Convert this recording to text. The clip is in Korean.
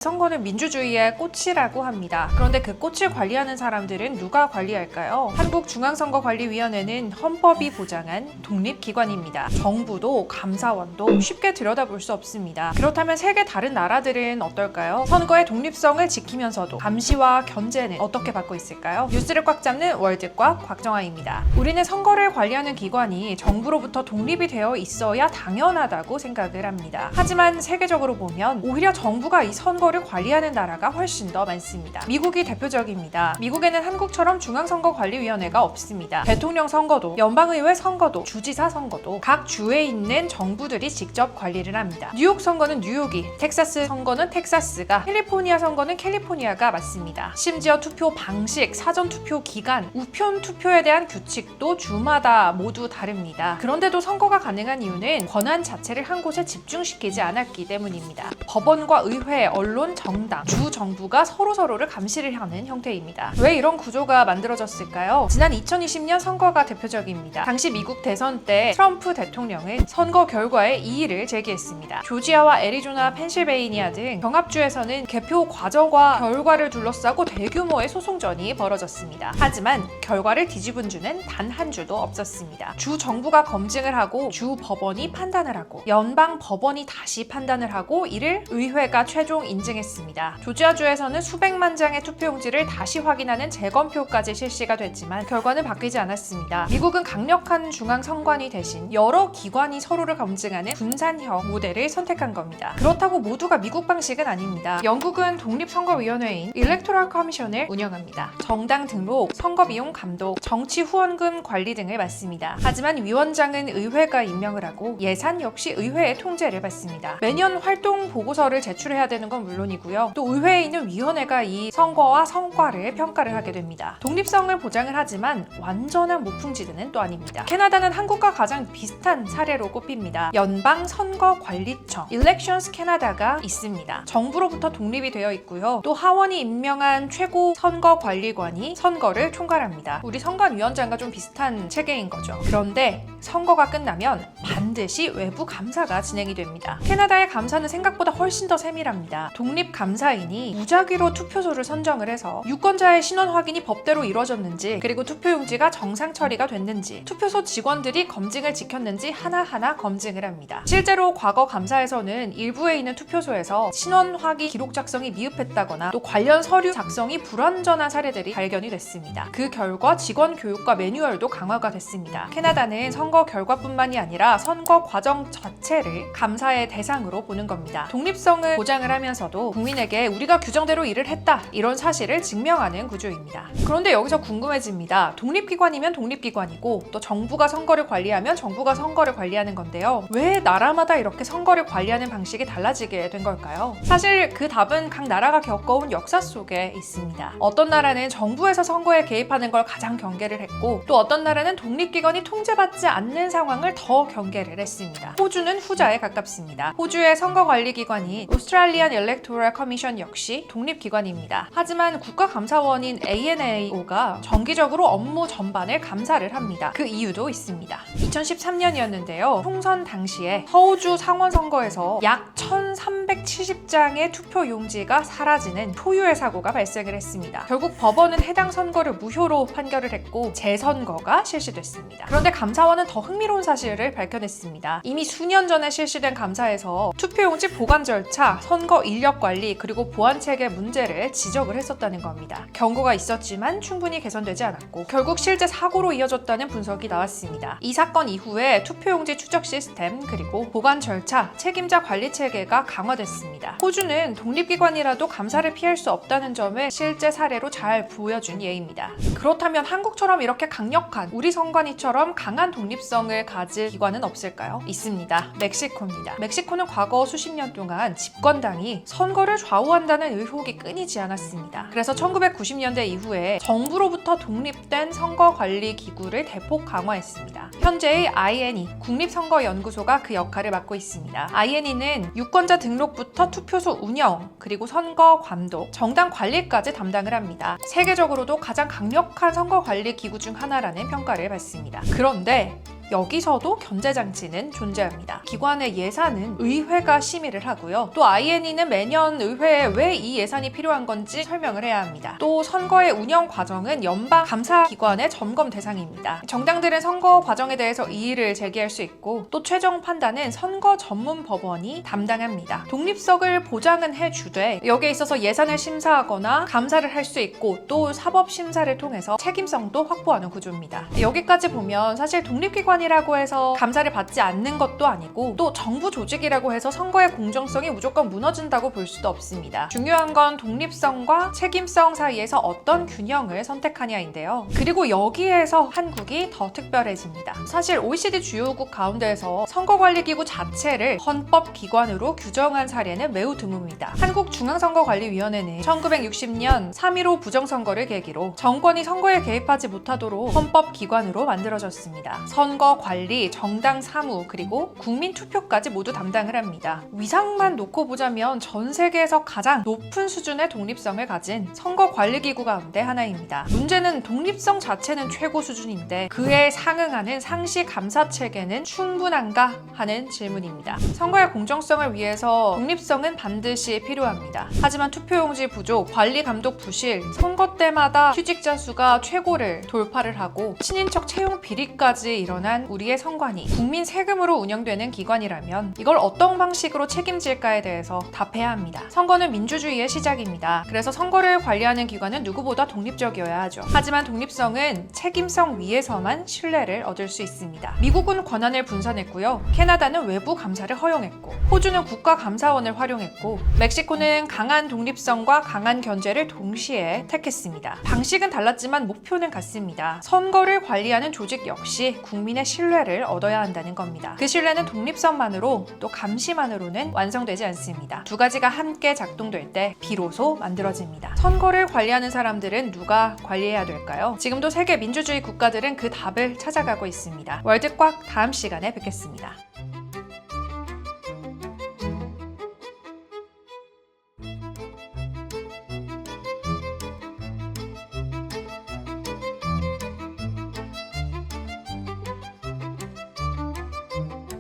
선거는 민주주의의 꽃이라고 합니다. 그런데 그 꽃을 관리하는 사람들은 누가 관리할까요? 한국중앙선거관리위원회는 헌법이 보장한 독립기관입니다. 정부도 감사원도 쉽게 들여다볼 수 없습니다. 그렇다면 세계 다른 나라들은 어떨까요? 선거의 독립성을 지키면서도 감시와 견제는 어떻게 받고 있을까요? 뉴스를 꽉 잡는 월드과 곽정아입니다. 우리는 선거를 관리하는 기관이 정부로부터 독립이 되어 있어야 당연하다고 생각을 합니다. 하지만 세계적으로 보면 오히려 정부가 이 선거를 관리하는 나라가 훨씬 더 많습니다. 미국이 대표적입니다. 미국에는 한국처럼 중앙선거관리위원회가 없습니다. 대통령 선거도, 연방의회 선거도, 주지사 선거도 각 주에 있는 정부들이 직접 관리를 합니다. 뉴욕 선거는 뉴욕이, 텍사스 선거는 텍사스가, 캘리포니아 선거는 캘리포니아가 맡습니다. 심지어 투표 방식, 사전 투표 기간, 우편 투표에 대한 규칙도 주마다 모두 다릅니다. 그런데도 선거가 가능한 이유는 권한 자체를 한 곳에 집중시키지 않았기 때문입니다. 법원과 의회, 언론, 정당, 주 정부가 서로를 감시를 하는 형태입니다. 왜 이런 구조가 만들어졌을까요? 지난 2020년 선거가 대표적입니다. 당시 미국 대선 때 트럼프 대통령은 선거 결과에 이의를 제기했습니다. 조지아와 애리조나, 펜실베이니아 등 경합주에서는 개표 과정과 결과를 둘러싸고 대규모의 소송전이 벌어졌습니다. 하지만 결과를 뒤집은 주는 단 한 주도 없었습니다. 주 정부가 검증을 하고 주 법원이 판단을 하고 연방 법원이 다시 판단을 하고 이를 의회가 최종 인증했습니다. 조지아주에서는 수백만 장의 투표용지를 다시 확인하는 재검표까지 실시가 됐지만 결과는 바뀌지 않았습니다. 미국은 강력한 중앙선관위 대신 여러 기관이 서로를 검증하는 분산형 모델을 선택한 겁니다. 그렇다고 모두가 미국 방식은 아닙니다. 영국은 독립선거위원회인 일렉토럴 커미션을 운영합니다. 정당 등록, 선거비용 감독, 정치 후원금 관리 등을 맡습니다. 하지만 위원장은 의회가 임명을 하고 예산 역시 의회의 통제를 받습니다. 매년 활동 보고서를 제출해야 되는 건 물론이고요. 또 의회에 있는 위원회가 이 선거와 성과를 평가를 하게 됩니다. 독립성을 보장을 하지만 완전한 무풍지대는 또 아닙니다. 캐나다는 한국과 가장 비슷한 사례로 꼽힙니다. 연방선거관리청 Elections Canada가 있습니다. 정부로부터 독립이 되어 있고요. 또 하원이 임명한 최고 선거관리관이 선거를 총괄합니다. 우리 선관위원장과 좀 비슷한 체계인 거죠. 그런데 선거가 끝나면 반드시 외부 감사가 진행이 됩니다. 캐나다의 감사는 생각보다 훨씬 더 세밀합니다. 독립감사인이 무작위로 투표소를 선정을 해서 유권자의 신원 확인이 법대로 이루어졌는지, 그리고 투표용지가 정상 처리가 됐는지, 투표소 직원들이 검증을 지켰는지 하나하나 검증을 합니다. 실제로 과거 감사에서는 일부에 있는 투표소에서 신원 확인 기록 작성이 미흡했다거나 또 관련 서류 작성이 불완전한 사례들이 발견이 됐습니다. 그 결과 직원 교육과 매뉴얼도 강화가 됐습니다. 캐나다는 선거 결과뿐만이 아니라 선거 과정 자체를 감사의 대상으로 보는 겁니다. 독립성을 보장을 하면서도 국민에게 우리가 규정대로 일을 했다, 이런 사실을 증명하는 구조입니다. 그런데 여기서 궁금해집니다. 독립기관이면 독립기관이고 또 정부가 선거를 관리하면 정부가 선거를 관리하는 건데요. 왜 나라마다 이렇게 선거를 관리하는 방식이 달라지게 된 걸까요? 사실 그 답은 각 나라가 겪어온 역사 속에 있습니다. 어떤 나라는 정부에서 선거에 개입하는 걸 가장 경계를 했고, 또 어떤 나라는 독립기관이 통제받지 않는 상황을 더 경계를 했습니다. 호주는 후자에 가깝습니다. 호주의 선거관리기관이 오스트레일리안 일렉토럴 커미션 역시 독립기관입니다. 하지만 국가감사원인 ANAO가 정기적으로 업무 전반을 감사를 합니다. 그 이유도 있습니다. 2013년이었는데요. 총선 당시에 서호주 상원선거에서 약 1370장의 투표용지가 사라지는 초유의 사고가 발생을 했습니다. 결국 법원은 해당 선거를 무효로 판결을 했고 재선거가 실시됐습니다. 그런데 감사원은 더 흥미로운 사실을 밝혀냈습니다. 이미 수년 전에 실시된 감사에서 투표용지 보관 절차, 선거 인력 관리, 그리고 보안 체계 문제를 지적을 했었다는 겁니다. 경고가 있었지만 충분히 개선되지 않았고 결국 실제 사고로 이어졌다는 분석이 나왔습니다. 이 사건 이후에 투표용지 추적 시스템, 그리고 보관 절차, 책임자 관리 체계가 강화됐습니다. 호주는 독립기관이라도 감사를 피할 수 없다는 점을 실제 사례로 잘 보여준 예입니다. 그렇다면 한국처럼 이렇게 강력한, 우리 선관위처럼 강한 독립성을 가질 기관은 없을까요? 있습니다. 멕시코입니다. 멕시코는 과거 수십 년 동안 집권당이 선거를 좌우한다는 의혹이 끊이지 않았습니다. 그래서 1990년대 이후에 정부로부터 독립된 선거관리기구를 대폭 강화했습니다. 현재의 INE, 국립선거연구소가 그 역할을 맡고 있습니다. INE는 유권자 등록부터 투표소 운영, 그리고 선거 감독, 정당 관리까지 담당을 합니다. 세계적으로도 가장 강력한 선거관리기구 중 하나라는 평가를 받습니다. 그런데 여기서도 견제장치는 존재합니다. 기관의 예산은 의회가 심의를 하고요. 또 INE는 매년 의회에 왜 이 예산이 필요한 건지 설명을 해야 합니다. 또 선거의 운영 과정은 연방 감사기관의 점검 대상입니다. 정당들은 선거 과정에 대해서 이의를 제기할 수 있고 또 최종 판단은 선거 전문 법원이 담당합니다. 독립성을 보장은 해주되 여기에 있어서 예산을 심사하거나 감사를 할 수 있고 또 사법 심사를 통해서 책임성도 확보하는 구조입니다. 여기까지 보면 사실 독립기관이라고 해서 감사를 받지 않는 것도 아니고 또 정부 조직이라고 해서 선거의 공정성이 무조건 무너진다고 볼 수도 없습니다. 중요한 건 독립성과 책임성 사이에서 어떤 균형을 선택하냐인데요. 그리고 여기에서 한국이 더 특별해집니다. 사실 OECD 주요국 가운데에서 선거관리기구 자체를 헌법기관으로 규정한 사례는 매우 드뭅니다. 한국중앙선거관리위원회는 1960년 3.15 부정선거를 계기로 정권이 선거에 개입하지 못하도록 헌법기관으로 만들어졌습니다. 선거 관리, 정당 사무, 그리고 국민 투표까지 모두 담당을 합니다. 위상만 놓고 보자면 전 세계에서 가장 높은 수준의 독립성을 가진 선거관리기구 가운데 하나입니다. 문제는 독립성 자체는 최고 수준인데 그에 상응하는 상시 감사 체계는 충분한가 하는 질문입니다. 선거의 공정성을 위해서 독립성은 반드시 필요합니다. 하지만 투표용지 부족, 관리 감독 부실, 선거 때마다 휴직자 수가 최고를 돌파를 하고 친인척 채용 비리까지 일어난 우리의 선관위, 국민 세금으로 운영되는 기관이라면 이걸 어떤 방식으로 책임질까에 대해서 답해야 합니다. 선거는 민주주의의 시작입니다. 그래서 선거를 관리하는 기관은 누구보다 독립적이어야 하죠. 하지만 독립성은 책임성 위에서만 신뢰를 얻을 수 있습니다. 미국은 권한을 분산했고요. 캐나다는 외부 감사를 허용했고 호주는 국가감사원을 활용했고 멕시코는 강한 독립성과 강한 견제를 동시에 택했습니다. 방식은 달랐지만 목표는 같습니다. 선거를 관리하는 조직 역시 국민의 신뢰를 얻어야 한다는 겁니다. 그 신뢰는 독립성만으로 또 감시만으로는 완성되지 않습니다. 두 가지가 함께 작동될 때 비로소 만들어집니다. 선거를 관리하는 사람들은 누가 관리해야 될까요? 지금도 세계 민주주의 국가들은 그 답을 찾아가고 있습니다. 월드꽉 다음 시간에 뵙겠습니다.